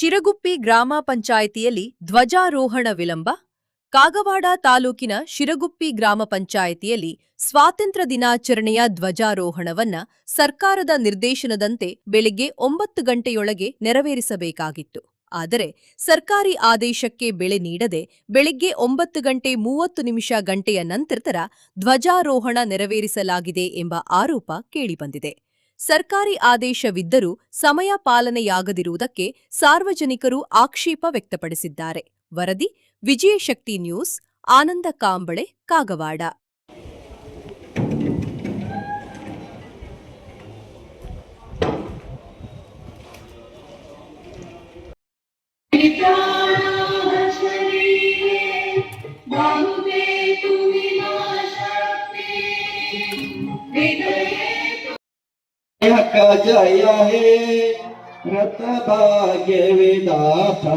ಶಿರಗುಪ್ಪಿ ಗ್ರಾಮ ಪಂಚಾಯಿತಿಯಲ್ಲಿ ಧ್ವಜಾರೋಹಣ ವಿಳಂಬ. ಕಾಗವಾಡ ತಾಲೂಕಿನ ಶಿರಗುಪ್ಪಿ ಗ್ರಾಮ ಪಂಚಾಯಿತಿಯಲ್ಲಿ ಸ್ವಾತಂತ್ರ್ಯ ದಿನಾಚರಣೆಯ ಧ್ವಜಾರೋಹಣವನ್ನ ಸರ್ಕಾರದ ನಿರ್ದೇಶನದಂತೆ ಬೆಳಿಗ್ಗೆ 9 ಗಂಟೆಯೊಳಗೆ ನೆರವೇರಿಸಬೇಕಾಗಿತ್ತು. ಆದರೆ ಸರ್ಕಾರಿ ಆದೇಶಕ್ಕೆ ಬೆಲೆ ನೀಡದೆ ಬೆಳಿಗ್ಗೆ 9 ಗಂಟೆ 30 ನಿಮಿಷ ಗಂಟೆಯ ನಂತರ ಧ್ವಜಾರೋಹಣ ನೆರವೇರಿಸಲಾಗಿದೆ ಎಂಬ ಆರೋಪ ಕೇಳಿಬಂದಿದೆ. ಸರ್ಕಾರಿ ಆದೇಶವಿದ್ದರೂ ಸಮಯ ಪಾಲನೆಯಾಗದಿರುವುದಕ್ಕೆ ಸಾರ್ವಜನಿಕರು ಆಕ್ಷೇಪ ವ್ಯಕ್ತಪಡಿಸಿದ್ದಾರೆ. ವರದಿ ವಿಜಯಶಕ್ತಿ ನ್ಯೂಸ್, ಆನಂದ ಕಾಂಬಳೆ, ಕಾಗವಾಡ. जय हे रत भाग्य विधाता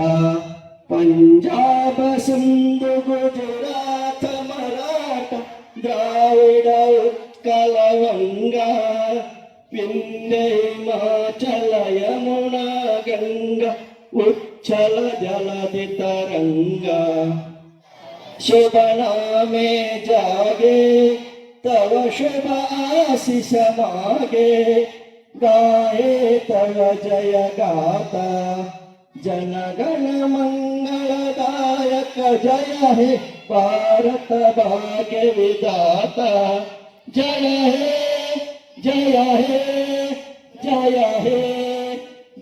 पंजाब सिंधु गुजरात मराठा द्राविड उत्कल गंगा विंध्य हिमाचल यमुना गंगा उच्छल जलधि तरंगा शुभ नामे जागे तव शुभ आशीष मागे गाये तव जय गाता जनगण मंगलदायक जय हे भारत भाग्य विधाता जय हे जय हे जय हे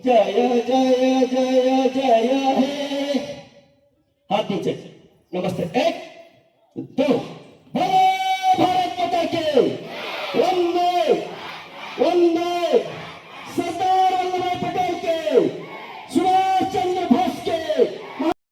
जय जय जय जय हे हाथ नीचे नमस्ते 1 2